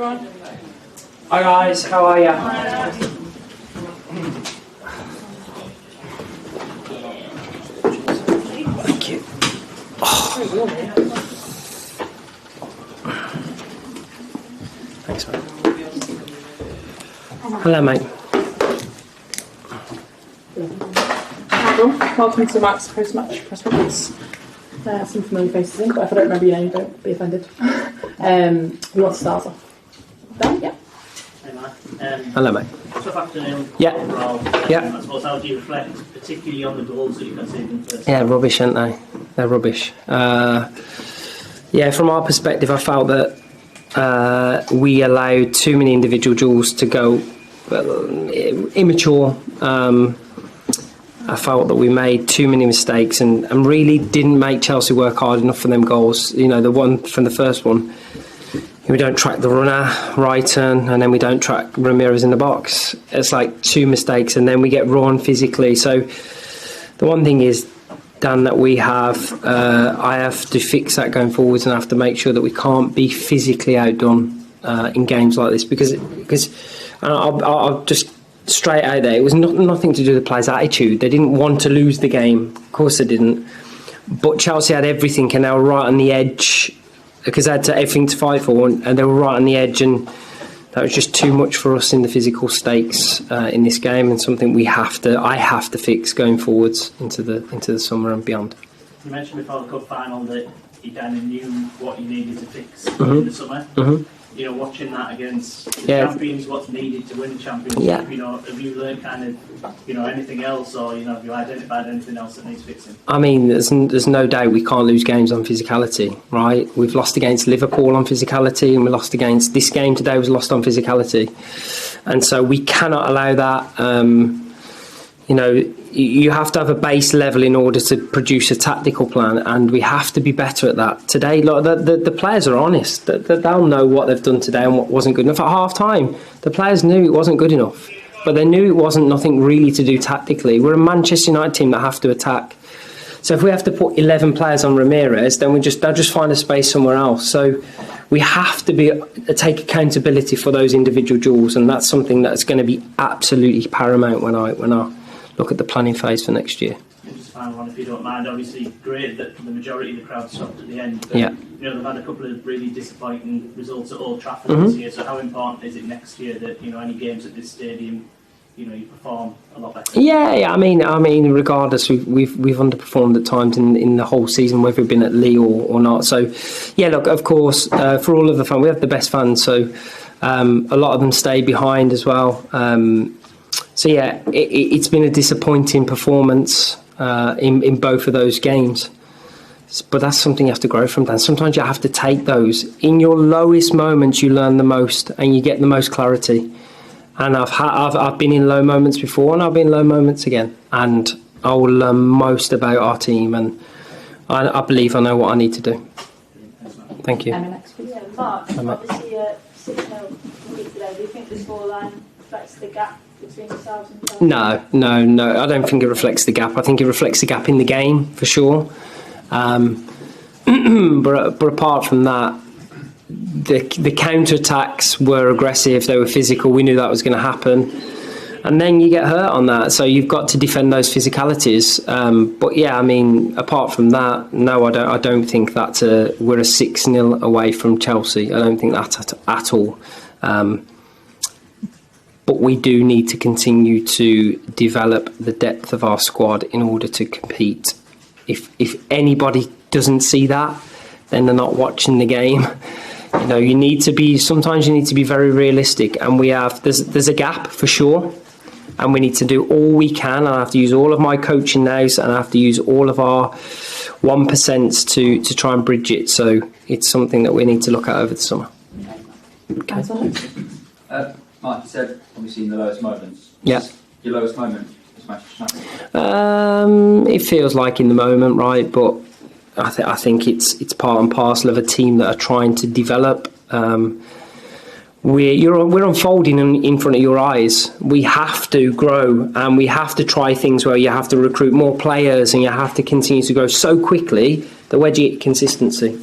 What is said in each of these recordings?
everyone. Hi guys, how are you? Thank you. Oh. Thanks, mate. Hello, mate. Welcome to Mark's post-match press conference. Some familiar faces in, but if I don't remember your name, don't be offended. Who wants to start off? Ben, yeah. Hey, Mark. Hello, mate. Tough afternoon. Yeah. Overall. Yeah. I suppose how do you reflect, particularly on the goals that you conceded in the first? Yeah, rubbish, aren't they? They're rubbish. Yeah, from our perspective, I felt that we allowed too many individual duels to go immature. I felt that we made too many mistakes and really didn't make Chelsea work hard enough for them goals. You know, the one from the first one, we don't track the runner, right turn, and then we don't track Ramirez in the box. It's like two mistakes, and then we get run physically. So the one thing is, Dan, that we have, I have to fix that going forwards, and I have to make sure that we can't be physically outdone in games like this, because I'll just straight out there, it was nothing to do with the players' attitude. They didn't want to lose the game, of course they didn't, but Chelsea had everything and they were right on the edge, because they had everything to fight for, and they were right on the edge, and that was just too much for us in the physical stakes in this game, and something I have to fix going forwards into the summer and beyond. You mentioned before the cup final that you kind of knew what you needed to fix in the summer. You know, watching that against the champions, what's needed to win the championship. Yeah. You know, have you learned kind of, you know, anything else, or you know, have you identified anything else that needs fixing? I mean, there's no doubt we can't lose games on physicality, right? We've lost against Liverpool on physicality, and we lost against this game today was lost on physicality, and so we cannot allow that. You know, you have to have a base level in order to produce a tactical plan, and we have to be better at that. Today, look, the players are honest. They'll know what they've done today and what wasn't good enough. At half-time, the players knew it wasn't good enough, but they knew it wasn't nothing really to do tactically. We're a Manchester United team that have to attack. So if we have to put 11 players on Ramirez, then they'll just find a space somewhere else. So we have to take accountability for those individual duels, and that's something that's going to be absolutely paramount when I look at the planning phase for next year. Just final one, if you don't mind. Obviously, great that the majority of the crowd stopped at the end. But, yeah. You know, they've had a couple of really disappointing results at Old Trafford this year. So how important is it next year that, you know, any games at this stadium, you know, you perform a lot better? Yeah. I mean, regardless, we've underperformed at times in the whole season, whether we've been at Lee or not. So, yeah, look, of course, for all of the fans, we have the best fans. So a lot of them stay behind as well. So yeah, it's been a disappointing performance in both of those games, but that's something you have to grow from, Dan. Sometimes you have to take those. In your lowest moments, you learn the most and you get the most clarity. And I've been in low moments before, and I've been in low moments again. And I will learn most about our team, and I believe I know what I need to do. Thank you. Yeah, Mark, obviously 6-0 today. Do you think the scoreline reflects the gap between yourselves and Chelsea? No. I don't think it reflects the gap. I think it reflects the gap in the game, for sure. But apart from that, the counter-attacks were aggressive, they were physical, we knew that was going to happen. And then you get hurt on that, so you've got to defend those physicalities. But yeah, I mean, apart from that, no, I don't think that we're a 6-0 away from Chelsea. I don't think that at all. But we do need to continue to develop the depth of our squad in order to compete. If anybody doesn't see that, then they're not watching the game. You know, sometimes you need to be very realistic, and there's a gap for sure, and we need to do all we can. And I have to use all of my coaching now, and I have to use all of our 1% to try and bridge it. So it's something that we need to look at over the summer. Okay. Mark, you said obviously in the lowest moments. Yeah. Your lowest moment was Manchester United? It feels like in the moment, right? But I think it's part and parcel of a team that are trying to develop. We're unfolding in front of your eyes. We have to grow, and we have to try things where you have to recruit more players, and you have to continue to grow so quickly that where do you get consistency?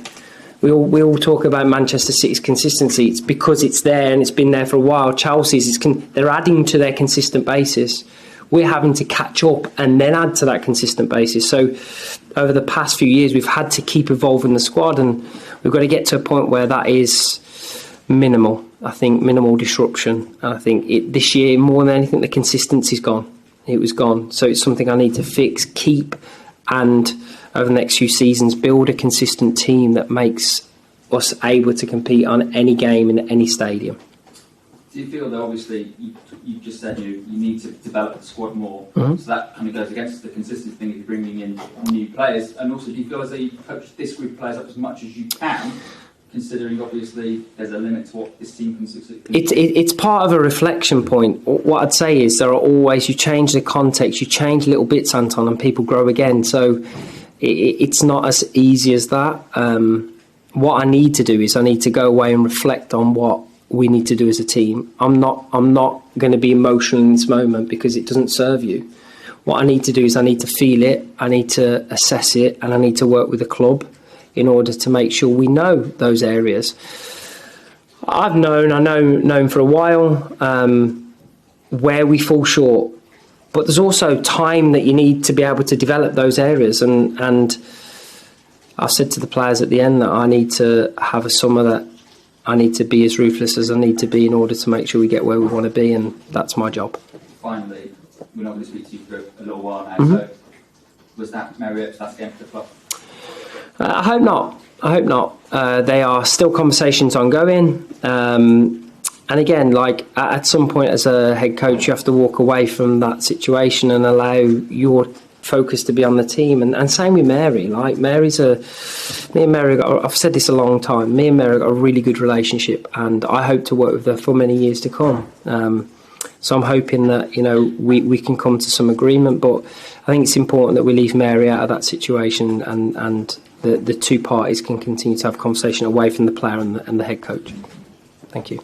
we all talk about Manchester City's consistency. It's because it's there and it's been there for a while. Chelsea's, they're adding to their consistent basis. We're having to catch up and then add to that consistent basis. So over the past few years, we've had to keep evolving the squad, and we've got to get to a point where that is minimal. I think minimal disruption. And I think this year, more than anything, the consistency's gone. It was gone. So it's something I need to fix, keep, and over the next few seasons, build a consistent team that makes us able to compete on any game in any stadium. Do you feel that obviously you just said you need to develop the squad more, Mm-hmm. so that kind of goes against the consistency thing if you're bringing in new players, and also do you feel as though you coach this group of players up as much as you can, considering obviously there's a limit to what this team can succeed? It's part of a reflection point. What I'd say is there are always, you change the context, you change little bits, Anton, and people grow again. So it's not as easy as that. What I need to do is I need to go away and reflect on what we need to do as a team. I'm not going to be emotional in this moment because it doesn't serve you. What I need to do is I need to feel it, I need to assess it, and I need to work with the club in order to make sure we know those areas. I've known for a while where we fall short, but there's also time that you need to be able to develop those areas, and I said to the players at the end that I need to have a summer that I need to be as ruthless as I need to be in order to make sure we get where we want to be, and that's my job. Finally, we're not going to speak to you for a little while now, Mm-hmm. so was that Marriott's last game for the club? I hope not. They are still conversations ongoing. And again, like at some point as a head coach, you have to walk away from that situation and allow your focus to be on the team. And same with Mary. Like me and Mary, I've said this a long time, me and Mary got a really good relationship, and I hope to work with her for many years to come. So I'm hoping that, we can come to some agreement, but I think it's important that we leave Mary out of that situation, and the two parties can continue to have conversation away from the player and the head coach. Thank you.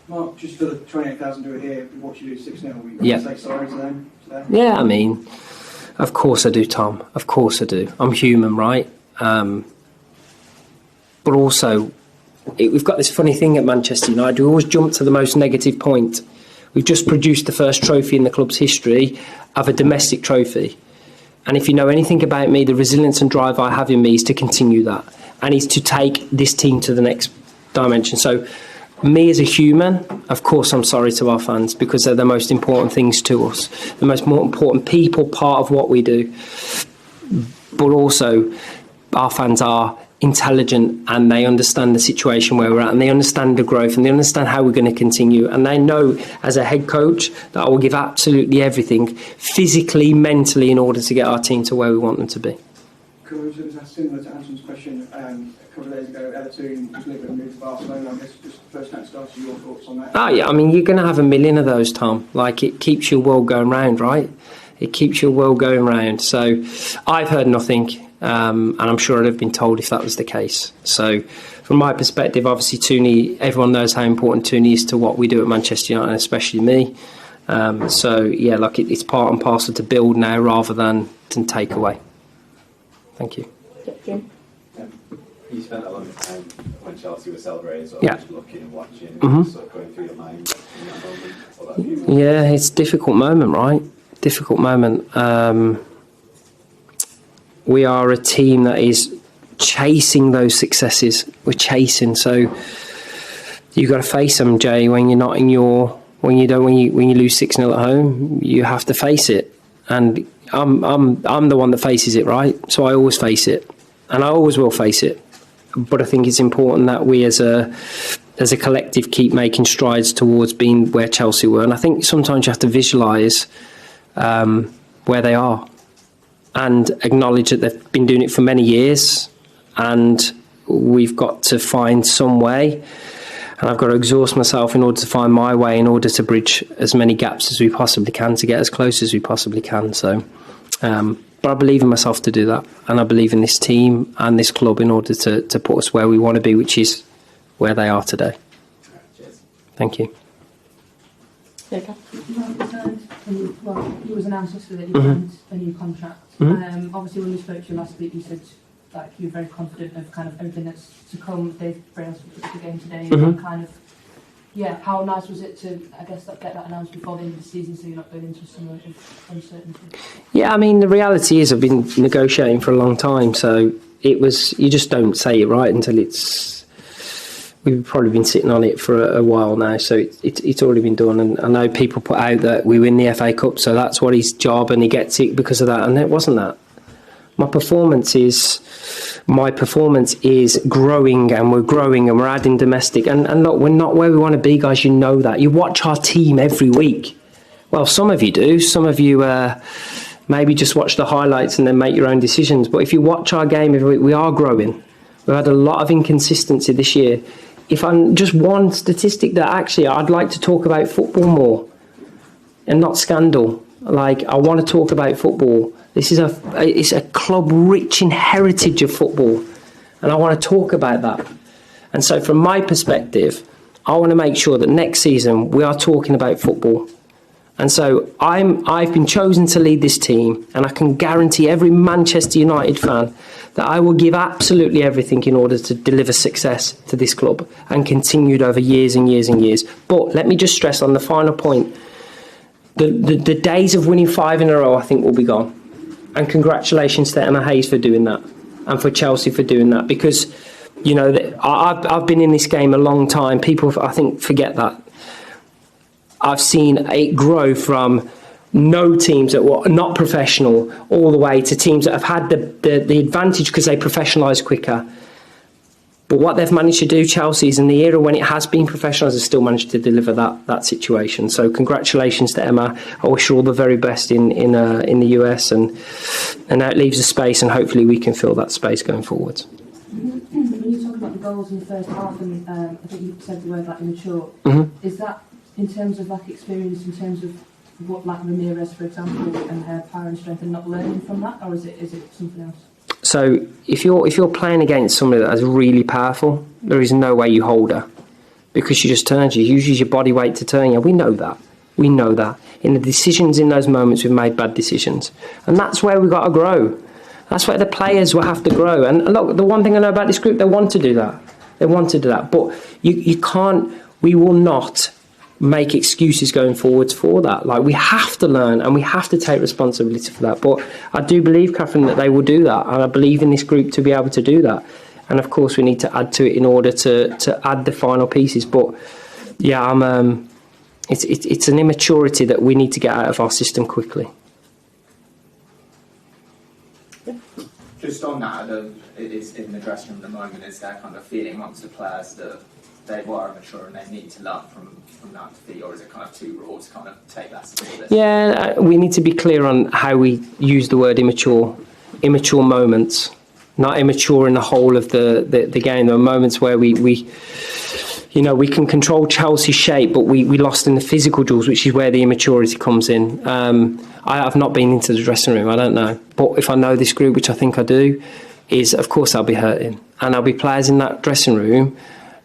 Mark, just for the 28,000 who are here, we watch you do 6-0. We Yeah. say sorry to them today. Yeah, I mean, of course I do, Tom. Of course I do. I'm human, right? But also, we've got this funny thing at Manchester United. We always jump to the most negative point. We've just produced the first trophy in the club's history of a domestic trophy. And if you know anything about me, the resilience and drive I have in me is to continue that, and is to take this team to the next dimension. So me as a human, of course I'm sorry to our fans, because they're the most important things to us, the most important people, part of what we do. But also our fans are intelligent, and they understand the situation where we're at, and they understand the growth, and they understand how we're going to continue, and they know as a head coach that I will give absolutely everything, physically, mentally, in order to get our team to where we want them to be. Cool. It was similar to Anton's question a couple of days ago. Everton was looking to move to Barcelona. I guess just first time starts, your thoughts on that? Oh yeah, I mean, you're going to have a million of those, Tom. Like, it keeps your world going round, right? It keeps your world going round. So I've heard nothing, and I'm sure I'd have been told if that was the case. So from my perspective, obviously Tooney, everyone knows how important Tooney is to what we do at Manchester United, and especially me. So yeah, like it's part and parcel to build now rather than take away. Thank you. Jim? You spent a lot of time when Chelsea were celebrating, sort of Yeah. just looking and watching, Mhm. sort of going through your mind in that moment. What that feeling? Yeah, it's a difficult moment, right? Difficult moment. We are a team that is chasing those successes. We're chasing, so you've got to face them, Jay. When you're not in when you lose 6-0 at home, you have to face it. And I'm the one that faces it, right? So I always face it, and I always will face it. But I think it's important that we as a collective keep making strides towards being where Chelsea were. And I think sometimes you have to visualise where they are and acknowledge that they've been doing it for many years, and we've got to find some way. And I've got to exhaust myself in order to find my way, in order to bridge as many gaps as we possibly can, to get as close as we possibly can. So, but I believe in myself to do that, and I believe in this team and this club in order to put us where we want to be, which is where they are today. Cheers. Thank you. Okay. Well, it was announced yesterday that you Mhm. signed a new contract. Mhm. Obviously, when we spoke to you last week, you said like you're very confident of kind of everything that's to come. Dave Brailsford took the game today, Mhm. and kind of, yeah, how nice was it to, I guess, get that announced before the end of the season, so you're not going into summer of uncertainty? Yeah, I mean, the reality is I've been negotiating for a long time, so it was, you just don't say it right until it's, we've probably been sitting on it for a while now, so it's already been done. And I know people put out that we win the FA Cup, so that's what his job, and he gets it because of that, and it wasn't that. My performance is growing, and we're growing, and we're adding domestic. And look, we're not where we want to be, guys. You know that. You watch our team every week. Well, some of you do. Some of you maybe just watch the highlights and then make your own decisions. But if you watch our game every week, we are growing. We've had a lot of inconsistency this year. If I'm just one statistic that actually I'd like to talk about football more and not scandal. Like, I want to talk about football. This is it's a club rich in heritage of football, and I want to talk about that. And so from my perspective, I want to make sure that next season we are talking about football. And so I've been chosen to lead this team, and I can guarantee every Manchester United fan that I will give absolutely everything in order to deliver success to this club, and continued over years and years and years. But let me just stress on the final point, the days of winning 5 in a row, I think, will be gone. And congratulations to Emma Hayes for doing that, and for Chelsea for doing that, because, you know, I've been in this game a long time. People, I think, forget that. I've seen it grow from no teams that were not professional all the way to teams that have had the advantage because they professionalised quicker. But what they've managed to do, Chelsea's, in the era when it has been professionalised, has still managed to deliver that situation. So congratulations to Emma. I wish her all the very best in the US, and now it leaves a space, and hopefully we can fill that space going forwards. When you talk about the goals in the first half, and I think you said the word like immature, is that in terms of like experience, in terms of what, like Ramirez, for example, and her power and strength, and not learning from that, or is it something else? So if you're playing against somebody that is really powerful, there is no way you hold her, because she just turns you. You use your body weight to turn you. We know that. We know that. In the decisions in those moments, we've made bad decisions, and that's where we've got to grow. That's where the players will have to grow. And look, the one thing I know about this group, they want to do that. They want to do that, but you can't. We will not make excuses going forwards for that. Like, we have to learn, and we have to take responsibility for that. But I do believe, Catherine, that they will do that, and I believe in this group to be able to do that. And of course, we need to add to it in order to add the final pieces. But yeah, it's an immaturity that we need to get out of our system quickly. Just on that, is in the dressing room at the moment, is there kind of feeling amongst the players that they were immature and they need to learn from that defeat, or is it kind of too raw to kind of take that seriously? Yeah, we need to be clear on how we use the word immature. Immature moments, not immature in the whole of the game. There are moments where we can control Chelsea's shape, but we lost in the physical duels, which is where the immaturity comes in. I have not been into the dressing room, I don't know. But if I know this group, which I think I do, is of course I'll be hurting. And there'll be players in that dressing room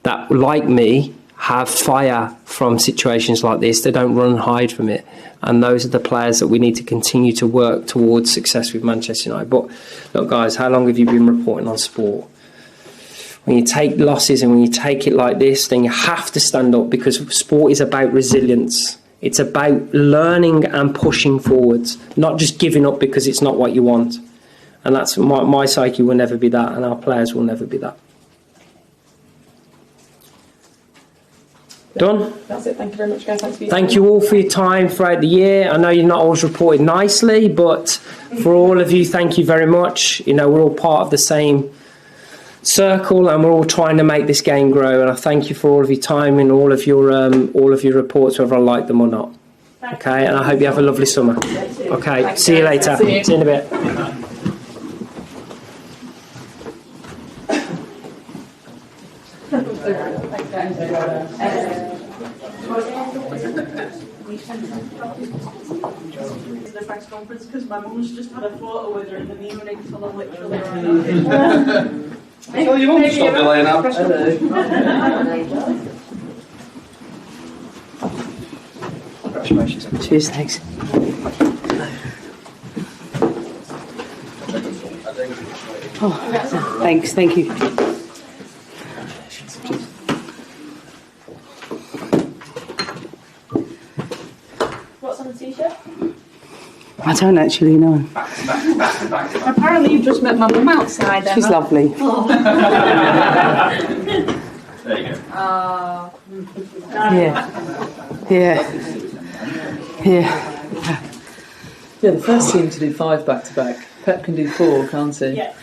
that, like me, have fire from situations like this. They don't run and hide from it. And those are the players that we need to continue to work towards success with Manchester United. But look, guys, how long have you been reporting on sport? When you take losses and when you take it like this, then you have to stand up, because sport is about resilience. It's about learning and pushing forwards, not just giving up because it's not what you want. And that's my psyche will never be that, and our players will never be that. Done? That's it. Thank you very much, guys. Thanks for your Thank time. you all for your time throughout the year. I know you're not always reported nicely, but for all of you, thank you very much. You know, we're all part of the same circle, and we're all trying to make this game grow. And I thank you for all of your time and all of your reports, whether I like them or not. Okay, and I hope you have a lovely summer. Okay, see you later. See you in a bit. The press conference, because my mum's just had a photo with her in the Munich tunnel, literally. Oh, you won't stop delaying our press Congratulations. Cheers, thanks. Thanks, thank you. What's on the t-shirt? I don't actually know. Apparently you've just met my mum outside, Emma. She's lovely. There you go. Yeah. Yeah, the first team to do 5 back-to-back. Pep can do 4, can't he? Yeah.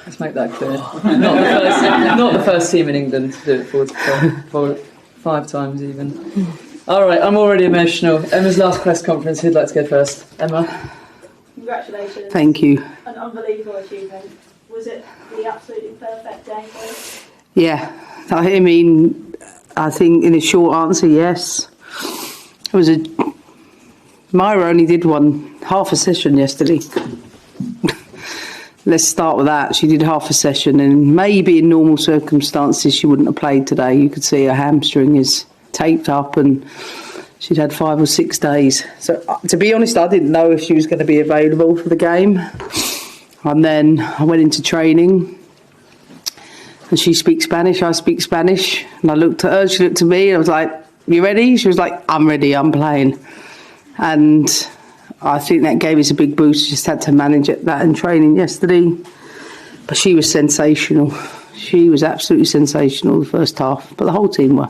Let's make that clear. Not the first team in England to do it 5 times even. All right, I'm already emotional. Emma's last press conference. Who'd like to go first? Emma. Congratulations. Thank you. An unbelievable achievement. Was it the absolutely perfect day for you? Yeah, I mean, I think in a short answer, yes. It was Myra only did half a session yesterday. Let's start with that. She did half a session, and maybe in normal circumstances she wouldn't have played today. You could see her hamstring is taped up, and she'd had 5 or 6 days. So to be honest, I didn't know if she was going to be available for the game. And then I went into training, and she speaks Spanish, I speak Spanish. And I looked at her, she looked at me, and I was like, "You ready?" She was like, "I'm ready, I'm playing." And I think that gave us a big boost. Just had to manage that in training yesterday. But she was sensational. She was absolutely sensational the first half, but the whole team were.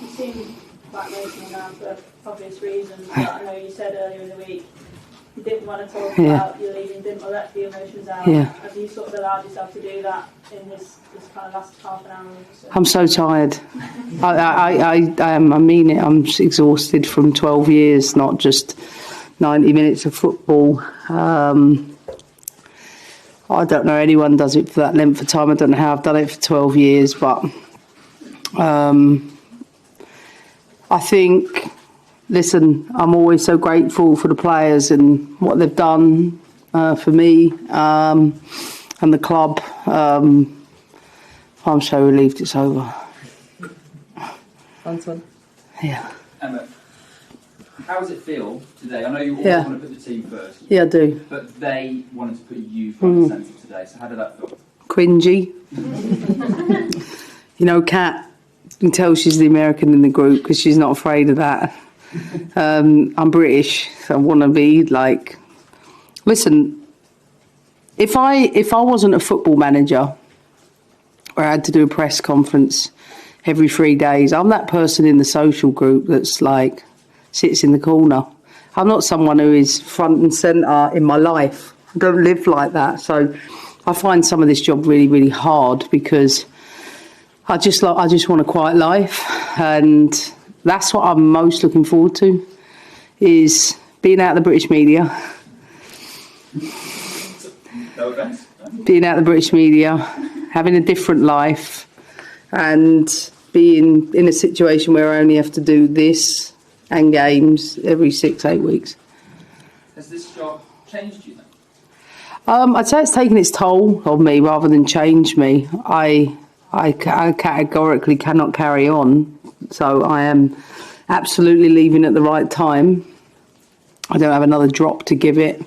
You seem quite emotional now for obvious reasons, but I know you said earlier in the week you didn't want to talk about your leaving, didn't want to let the emotions out. Yeah. Have you sort of allowed yourself to do that in this kind of last half an hour or so? I'm so tired. I am. I mean it. I'm exhausted from 12 years, not just 90 minutes of football. I don't know anyone does it for that length of time. I don't know how I've done it for 12 years, but I think, listen, I'm always so grateful for the players and what they've done for me and the club. I'm so relieved it's over. Anton? Yeah. Emma, how does it feel today? I know you always want to put the team first. Yeah, I do. But they wanted to put you front and centre today, so how did that feel? Cringy. You know, Kat, you can tell she's the American in the group because she's not afraid of that. I'm British, so I want to be like... Listen, if I wasn't a football manager, where I had to do a press conference every 3 days, I'm that person in the social group that's like, sits in the corner. I'm not someone who is front and centre in my life. I don't live like that. So I find some of this job really, really hard because I just want a quiet life, and that's what I'm most looking forward to, is being out of the British media. No offence. Being out of the British media, having a different life, and being in a situation where I only have to do this and games every 6-8 weeks. Has this job changed you then? I'd say it's taken its toll on me rather than changed me. I categorically cannot carry on, so I am absolutely leaving at the right time. I don't have another drop to give it,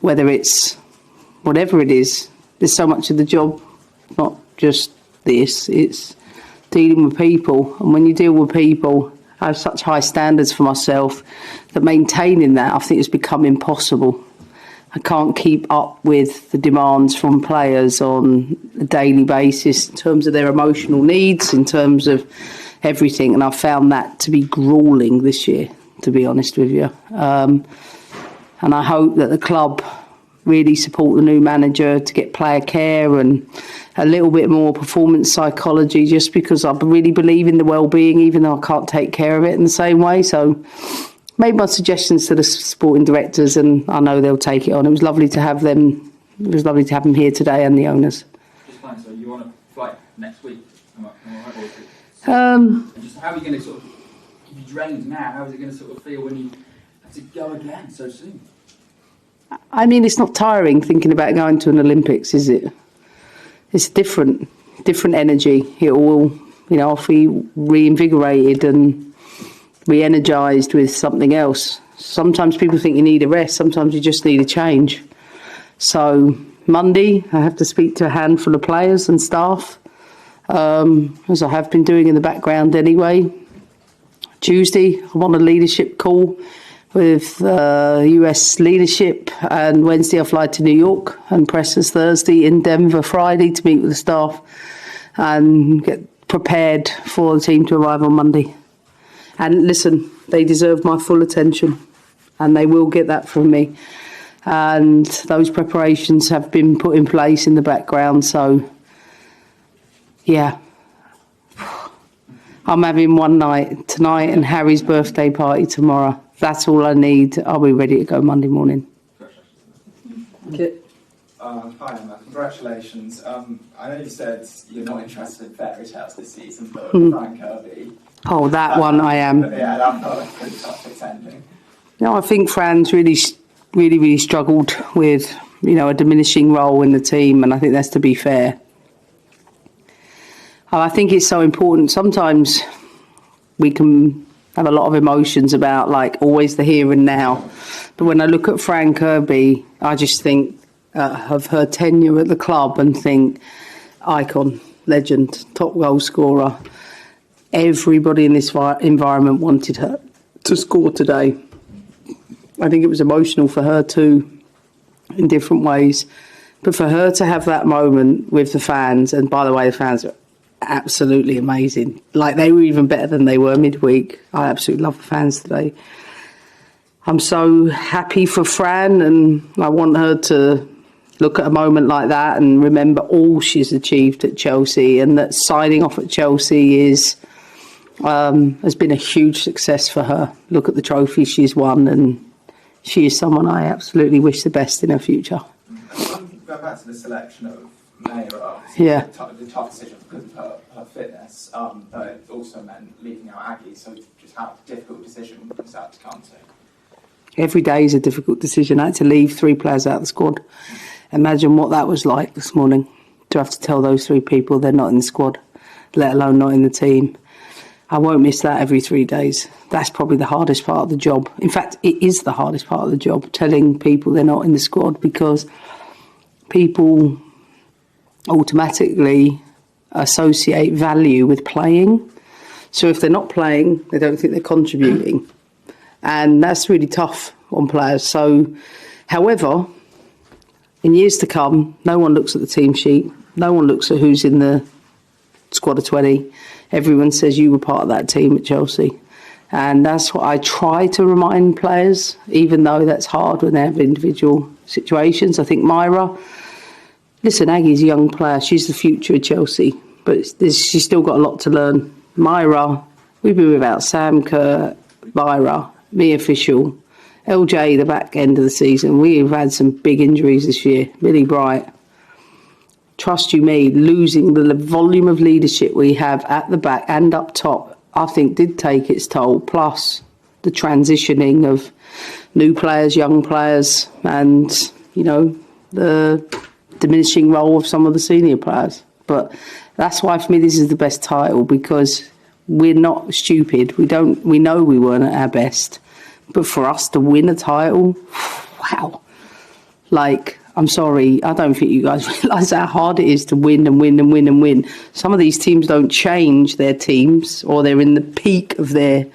whether it's whatever it is. There's so much of the job, not just this, it's dealing with people. And when you deal with people, I have such high standards for myself that maintaining that, I think, has become impossible. I can't keep up with the demands from players on a daily basis in terms of their emotional needs, in terms of everything. And I found that to be gruelling this year, to be honest with you. And I hope that the club really support the new manager to get player care and a little bit more performance psychology, just because I really believe in the well-being, even though I can't take care of it in the same way. So made my suggestions to the sporting directors, and I know they'll take it on. It was lovely to have them. It was lovely to have them here today, and the owners. Just fine. So you want to flight next week? Am I right? Just how are you going to sort of, if you drained now, how is it going to sort of feel when you have to go again so soon? I mean, it's not tiring thinking about going to an Olympics, is it? It's different energy. It will, I'll feel reinvigorated and re-energised with something else. Sometimes people think you need a rest. Sometimes you just need a change. So Monday, I have to speak to a handful of players and staff, as I have been doing in the background anyway. Tuesday, I'm on a leadership call with US leadership, and Wednesday I fly to New York, and pressers Thursday in Denver Friday to meet with the staff and get prepared for the team to arrive on Monday. And listen, they deserve my full attention, and they will get that from me. And those preparations have been put in place in the background, so yeah. I'm having one night tonight and Harry's birthday party tomorrow. That's all I need. I'll be ready to go Monday morning. Okay. Hi Emma, congratulations. I know you said you're not interested in fairy tales this season, but Frank Kirby. Oh, that one I am. Yeah, that felt like a pretty tough ending. No, I think Fran's really struggled with, a diminishing role in the team, and I think that's to be fair. I think it's so important. Sometimes we can have a lot of emotions about, like, always the here and now. But when I look at Fran Kirby, I just think of her tenure at the club and think, icon, legend, top goal scorer. Everybody in this environment wanted her to score today. I think it was emotional for her too, in different ways. But for her to have that moment with the fans, and by the way, the fans are absolutely amazing. Like, they were even better than they were midweek. I absolutely love the fans today. I'm so happy for Fran, and I want her to look at a moment like that and remember all she's achieved at Chelsea, and that signing off at Chelsea has been a huge success for her. Look at the trophies she's won, and she is someone I absolutely wish the best in her future. Going back to the selection of Mayra, yeah, the tough decision because of her fitness, but it also meant leaving out Aggie. So just how difficult a decision was that to come to? Every day is a difficult decision. I had to leave 3 players out of the squad. Imagine what that was like this morning, to have to tell those 3 people they're not in the squad, let alone not in the team. I won't miss that every 3 days. That's probably the hardest part of the job. In fact, it is the hardest part of the job, telling people they're not in the squad, because people automatically associate value with playing. So if they're not playing, they don't think they're contributing. And that's really tough on players. So, however, in years to come, no one looks at the team sheet. No one looks at who's in the squad of 20. Everyone says you were part of that team at Chelsea. And that's what I try to remind players, even though that's hard when they have individual situations. I think Myra, listen, Aggie's a young player. She's the future of Chelsea, but she's still got a lot to learn. Myra, we've been without Sam Kerr, Myra, me official, LJ the back end of the season. We've had some big injuries this year. Billy Bright. Trust you me, losing the volume of leadership we have at the back and up top, I think did take its toll. Plus the transitioning of new players, young players, and, the diminishing role of some of the senior players. But that's why for me this is the best title, because we're not stupid. We know we weren't at our best. But for us to win a title, wow. Like, I'm sorry, I don't think you guys realise how hard it is to win and win and win and win. Some of these teams don't change their teams, or they're in the peak of their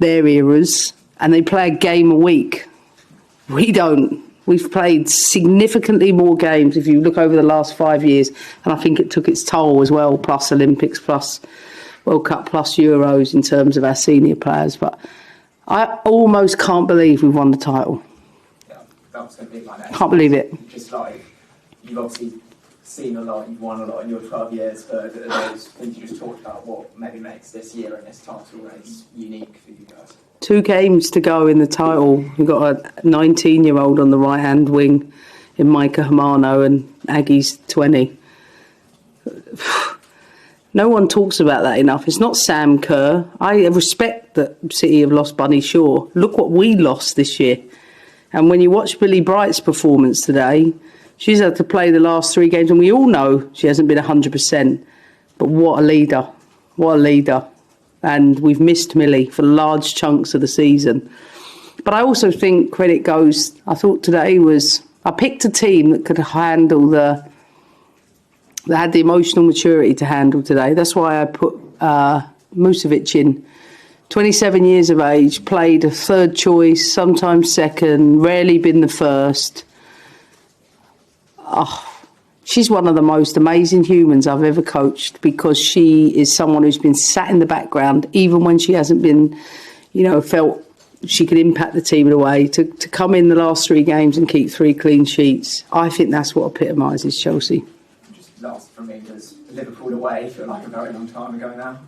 eras, and they play a game a week. We don't. We've played significantly more games if you look over the last 5 years, and I think it took its toll as well, plus Olympics, plus World Cup, plus Euros in terms of our senior players. But I almost can't believe we've won the title. Yeah, that was going to be my next. Can't believe it. Just like, you've obviously seen a lot, you've won a lot in your 12 years, but those things you just talked about, what maybe makes this year and this title race unique for you guys? 2 games to go in the title. We've got a 19-year-old on the right-hand wing in Micah Hamano, and Aggie's 20. No one talks about that enough. It's not Sam Kerr. I respect that City have lost Bunny Shaw. Look what we lost this year. And when you watch Billy Bright's performance today, she's had to play the last 3 games, and we all know she hasn't been 100%. But what a leader. What a leader. And we've missed Millie for large chunks of the season. But I also think credit goes, I thought today was I picked a team that could handle that had the emotional maturity to handle today. That's why I put Musovic in. 27 years of age, played a third choice, sometimes second, rarely been the first. Oh, she's one of the most amazing humans I've ever coached, because she is someone who's been sat in the background, even when she hasn't been, felt she could impact the team in a way, to come in the last 3 games and keep 3 clean sheets. I think that's what epitomises Chelsea. Just last from me, does Liverpool away feel like a very long time ago now?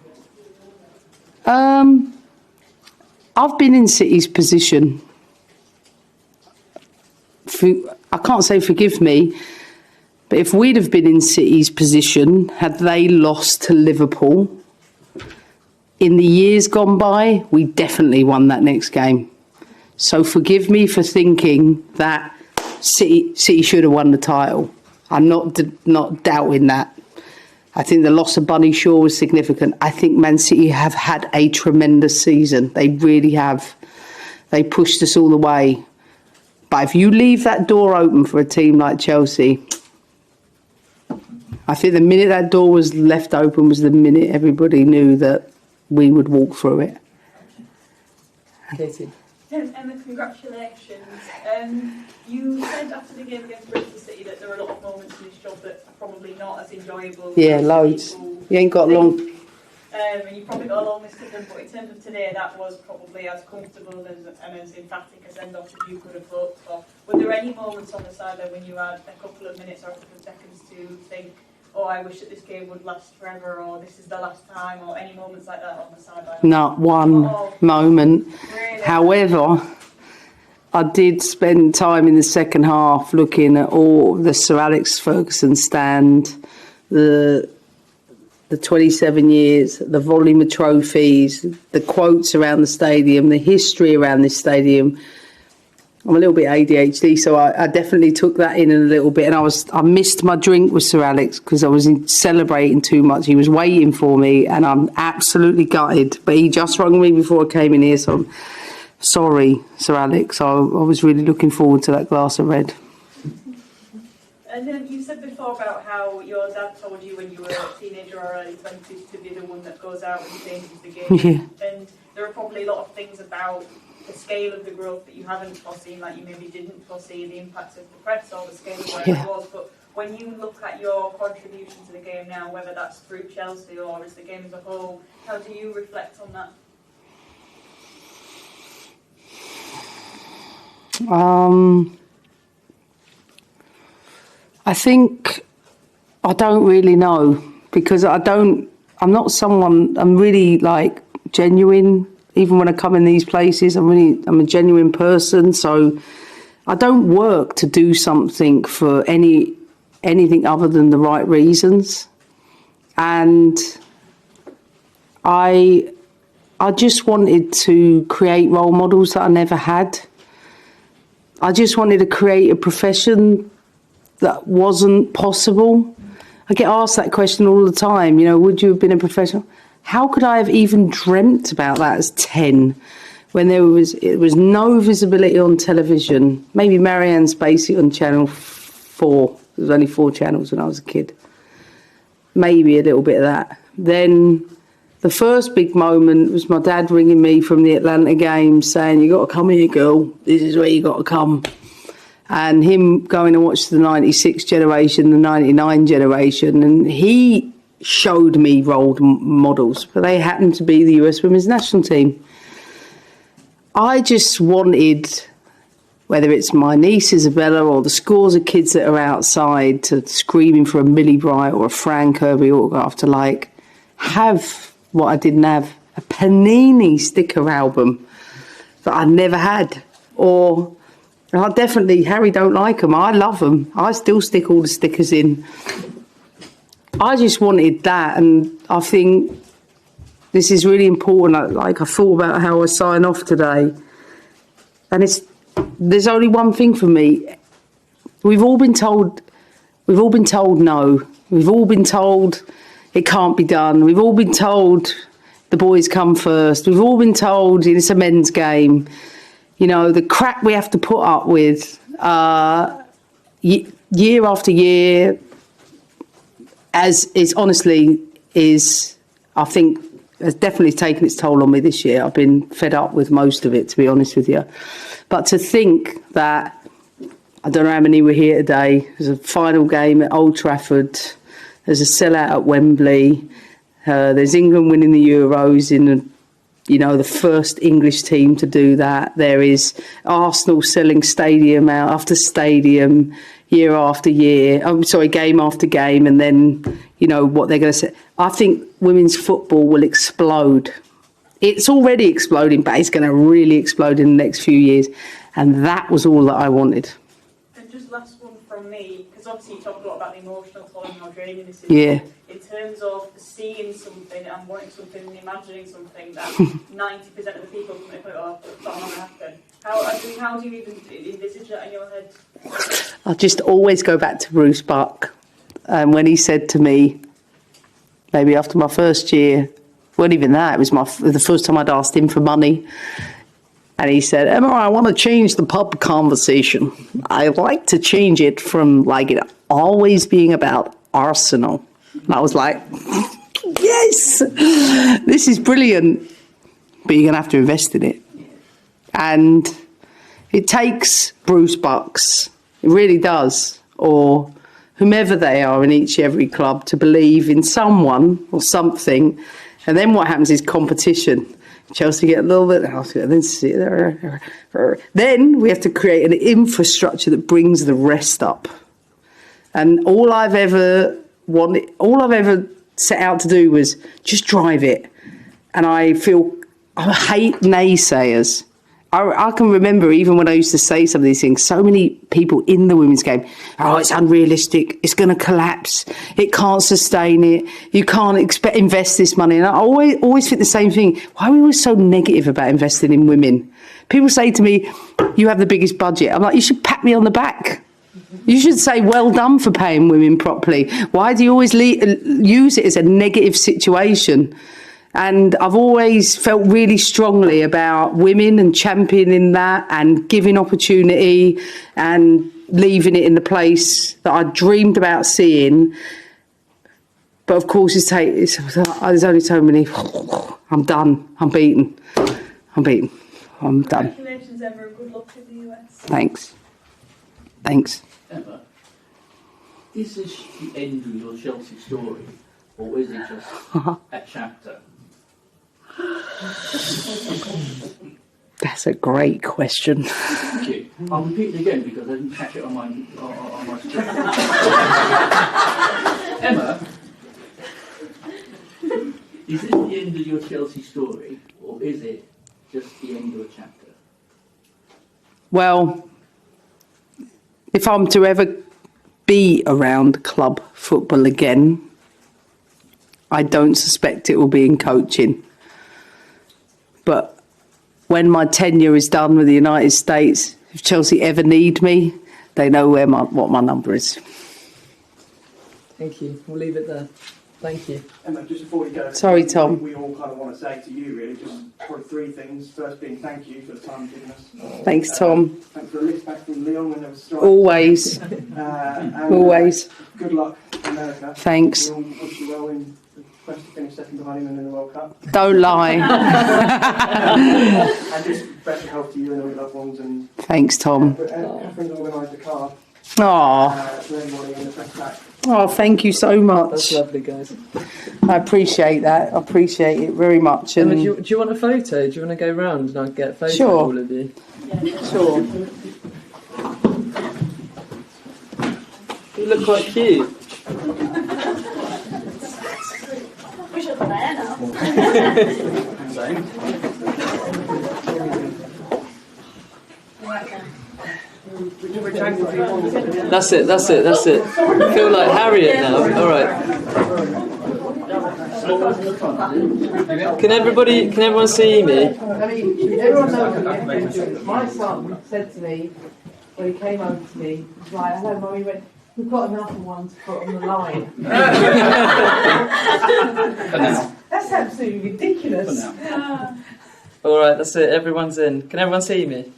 I've been in City's position. I can't say forgive me, but if we'd have been in City's position, had they lost to Liverpool in the years gone by, we definitely won that next game. So forgive me for thinking that City should have won the title. I'm not doubting that. I think the loss of Bunny Shaw was significant. I think Man City have had a tremendous season. They really have. They pushed us all the way. But if you leave that door open for a team like Chelsea, I think the minute that door was left open was the minute everybody knew that we would walk through it. Katie. Emma, congratulations. You said after the game against Bristol City that there are a lot of moments in this job that are probably not as enjoyable. Yeah, loads. You ain't got long. And you probably got a long list of them, but in terms of today, that was probably as comfortable and as emphatic a send-off as you could have hoped for. Were there any moments on the sideline when you had a couple of minutes or a couple of seconds to think, oh, I wish that this game would last forever, or this is the last time, or any moments like that on the sideline? Not one moment. Really? However, I did spend time in the second half looking at all the Sir Alex Ferguson stand, the 27 years, the volume of trophies, the quotes around the stadium, the history around this stadium. I'm a little bit ADHD, so I definitely took that in a little bit, and I missed my drink with Sir Alex because I was celebrating too much. He was waiting for me, and I'm absolutely gutted. But he just rang me before I came in here, so I'm sorry, Sir Alex. I was really looking forward to that glass of red. And then you said before about how your dad told you when you were a teenager or early 20s to be the one that goes out and changes the game. Yeah. And there are probably a lot of things about the scale of the growth that you haven't foreseen, like you maybe didn't foresee the impact of the press or the scale of where it was. But when you look at your contribution to the game now, whether that's through Chelsea or as the game as a whole, how do you reflect on that? I think I don't really know, because I'm not someone, I'm really like genuine. Even when I come in these places, I'm a genuine person. So I don't work to do something for anything other than the right reasons. And I just wanted to create role models that I never had. I just wanted to create a profession that wasn't possible. I get asked that question all the time, would you have been a professional? How could I have even dreamt about that as 10 when it was no visibility on television? Maybe Marianne Spacey on Channel 4. There was only 4 channels when I was a kid. Maybe a little bit of that. Then the first big moment was my dad ringing me from the Atlanta game saying, you got to come here, girl. This is where you got to come. And him going and watch the 96 generation, the 99 generation. And he showed me role models, but they happened to be the US Women's National Team. I just wanted, whether it's my niece Isabella or the scores of kids that are outside to screaming for a Millie Bright or a Fran Kirby autograph, to have what I didn't have, a Panini sticker album that I never had. Or I definitely, Harry don't like them, I love them, I still stick all the stickers in. I just wanted that, and I think this is really important. I thought about how I sign off today, and there's only one thing for me. We've all been told no. We've all been told it can't be done. We've all been told the boys come first. We've all been told it's a men's game. The crap we have to put up with. year after year, as is honestly is, I think, has definitely taken its toll on me this year. I've been fed up with most of it, to be honest with you. But to think that, I don't know how many were here today, there's a final game at Old Trafford, there's a sellout at Wembley, there's England winning the Euros in the first English team to do that. There is Arsenal selling stadium out after stadium, year after year. Game after game, and then what they're going to say. I think women's football will explode. It's already exploding, but it's going to really explode in the next few years. And that was all that I wanted. And just last one from me, because obviously you talked a lot about the emotional toll and how draining this is. Yeah. In terms of seeing something and wanting something and imagining something that 90% of the people can go, oh, that's not going to happen. How do you even envisage that in your head? I just always go back to Bruce Buck. When he said to me, maybe after my first year, wasn't even that, it was the first time I'd asked him for money. And he said, Emma, I want to change the pub conversation. I like to change it from it always being about Arsenal. And I was like, yes, this is brilliant. But you're going to have to invest in it. And it takes Bruce Bucks, it really does, or whomever they are in every club, to believe in someone or something. And then what happens is competition. Chelsea get a little bit, then we have to create an infrastructure that brings the rest up. And all I've ever set out to do was just drive it. And I hate naysayers. I can remember even when I used to say some of these things, so many people in the women's game, it's unrealistic, it's going to collapse, it can't sustain it, you can't invest this money. And I always think the same thing. Why are we always so negative about investing in women? People say to me, you have the biggest budget. I'm like, you should pat me on the back. You should say, well done for paying women properly. Why do you always use it as a negative situation? And I've always felt really strongly about women and championing that and giving opportunity and leaving it in the place that I dreamed about seeing. But of course, there's only so many. I'm done. I'm beaten. I'm done. Congratulations, Emma, and good luck with the US. Thanks. Emma, is this the end of your Chelsea story, or is it just a chapter? That's a great question. Thank you. I'll repeat it again because I didn't catch it on my screen. Emma, is this the end of your Chelsea story, or is it just the end of a chapter? Well, if I'm to ever be around club football again, I don't suspect it will be in coaching. But when my tenure is done with the United States, if Chelsea ever need me, they know what my number is. Thank you. We'll leave it there. Thank you. Emma, just before we go, Sorry, Tom. We all kind of want to say to you, really, just probably three things. First being thank you for the time you've given us. Thanks, Tom. Thanks for a lift back from Lyon when there was strike. Always. Always. Good luck, America. Thanks. We all wish you well in the quest to finish second behind England in the World Cup. Don't lie. And just best of health to you and all your loved ones. And Thanks, Tom. Catherine's organised a card Oh, for everybody in the press pack. Thank you so much. That's lovely, guys. I appreciate that. I appreciate it very much. Emma, And do you want a photo? Do you want to go round and I can get a photo Sure. of all of you? Sure. You look quite cute. We should have there now. That's it. Feel like Harriet now. All right. Can everyone see me? I mean, everyone knows my son said to me when he came over to me, he was like, hello, Mum. He went, we've got another one to put on the line. That's absolutely ridiculous. All right, that's it. Everyone's in. Can everyone see me?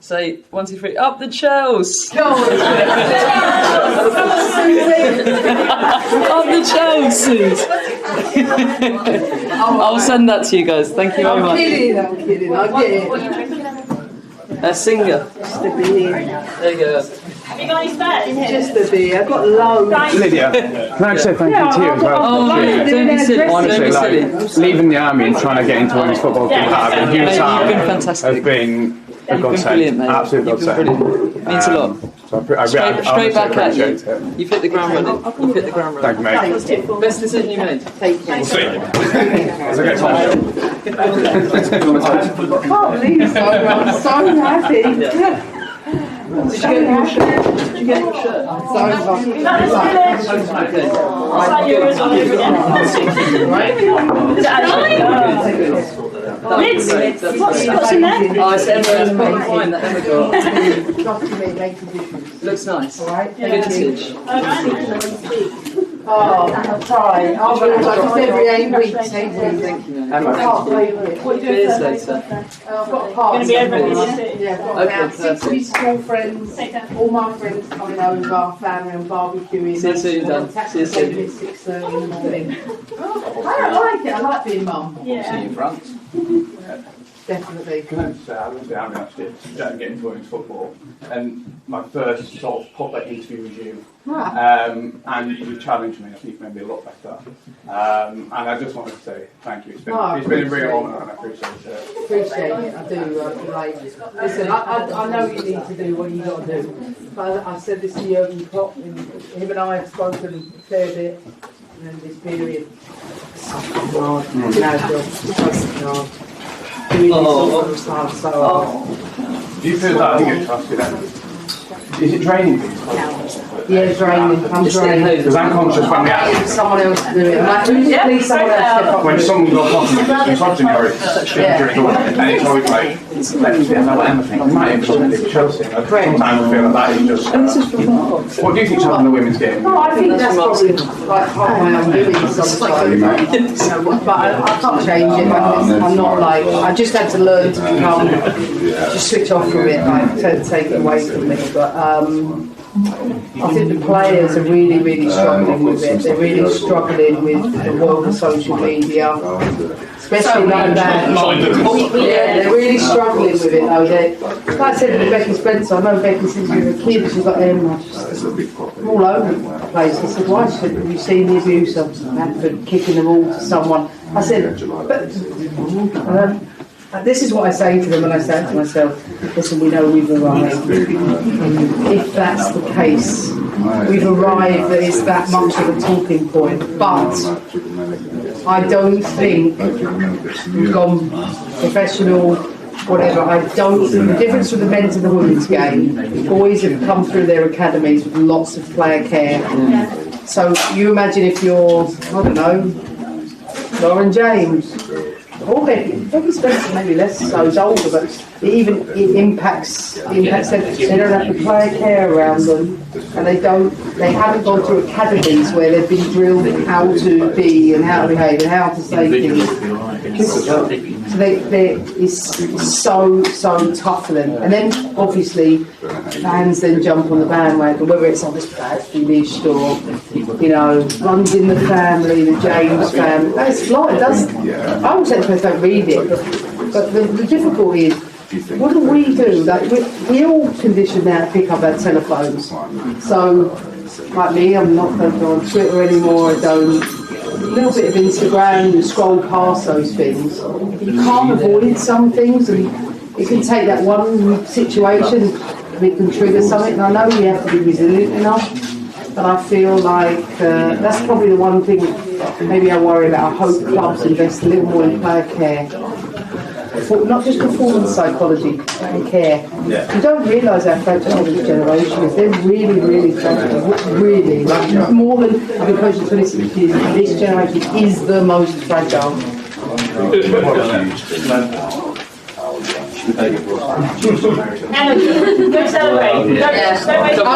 Say 1, 2, 3. Up the Chels. Go on. Up the Chelseas. I'll send that to you guys. Thank you very I'm much. kidding. I get it. A singer. Just a beer. There you go. Have you got any spares? Just a beer. I've got loads. Lydia, can I say thank you to you as well? Oh, don't be silly. Don't be silly. Leaving the army and trying to get into women's football has been hard. And you, Mate, Sam, you've been fantastic. has been a You've been godsend. brilliant, mate. Absolute You've been godsend. brilliant. Means a lot. So I Straight back at you. appreciate it. You've hit the ground running. You've hit the ground running. Thank you, mate. Best decision you made. Take care. We'll see. As I get time. I can't believe it. I'm so happy. Did you get your shirt? Did you get your shirt? I'm so happy. Lids, what's in there? Oh, it's Emma's bottom fine that Emma got. Trust me, it makes a difference. Looks nice. All right? Vintage. Oh, I'm trying. I'll do it like every 8 weeks. 8 weeks. Thank you, man. I can't believe it. Beers later. I've got a party. Gonna be over in the city. Yeah, I've got Okay, about 60 perfect. small friends. All my friends coming over, family and barbecuing. See you soon, Dan. See you soon. At 6:30 in the morning. I don't like it. I like being mum. See you in France. Definitely. Can I just say, I was the army last year, getting into women's football, and my first sort of proper interview was you. And you challenged me. I think you made me a lot better. And I just wanted to say thank you. It's been a real honour, and I appreciate it. Appreciate it. I do. Listen, I know you need to do what you got to do. But I said this to Jurgen Klopp, and him and I have spoken a fair bit in this period. Hard. Doing this all the time, so hard. Do you feel that I think it's trusted then? Is it draining you? Yeah, draining. I'm draining. Because I'm conscious when we I'm have someone else to do it. Like, please someone else step up. when someone goes off and it's misogyny during the week, and it's always like, let's be, I know what Emma thinks. I might have something to do with Chelsea. Sometimes I feel like that is just. What do you think's happened in the women's game? No, I think that's probably like part of my own doing sometimes. You know, but I can't change it. I'm not like, I just had to learn to become, just switch off from it, like take it away from me. But I think the players are really, really struggling with it. They're really struggling with the world of social media, especially like that. Yeah, they're really struggling with it though. Like I said with Becky Spencer, I know Becky since we were kids, she's like, I'm all over the place. I said, why? She said, have you seen the abuse of Manford kicking the ball to someone? I said, but this is what I say to them, and I say to myself, listen, we know we've arrived. If that's the case, we've arrived that it's that much of a talking point. But I don't think we've gone professional, whatever. I don't think the difference with the men's and the women's game, boys have come through their academies with lots of player care. So you imagine if you're, I don't know, Lauren James, or Becky Spencer, maybe less so, it's older, but it impacts them. They don't have the player care around them, and they haven't gone through academies where they've been drilled in how to be and how to behave and how to say things. So it's so tough for them. And then obviously fans then jump on the bandwagon, whether it's on this bad finished or, you know, runs in the family, the James family. That's like, it does. I always say to myself, don't read it, but the difficulty is, what do we do? Like we all conditioned now to pick up our telephones. So, like me, I'm not going to go on Twitter anymore. I don't. A little bit of Instagram, you scroll past those things. You can't avoid some things, and it can take that one situation, and it can trigger something. And I know we have to be resilient enough, but I feel like that's probably the one thing maybe I worry about. I hope clubs invest a little more in player care. Not just performance psychology and care. You don't realise how fragile this generation is. They're really, really fragile. Really, like more than I've been coaching 26 years. This generation is the most fragile. Emma, go celebrate. Don't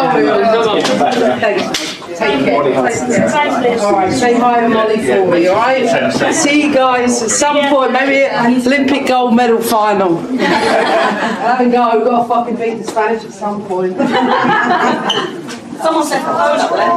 wait. Thanks. Take care. Thanks, Liz. All right, say hi to Molly for me, all right? See you guys at some point, maybe at Olympic gold medal final. Have a go, we've got to fucking beat the Spanish at some point. Someone said proposal.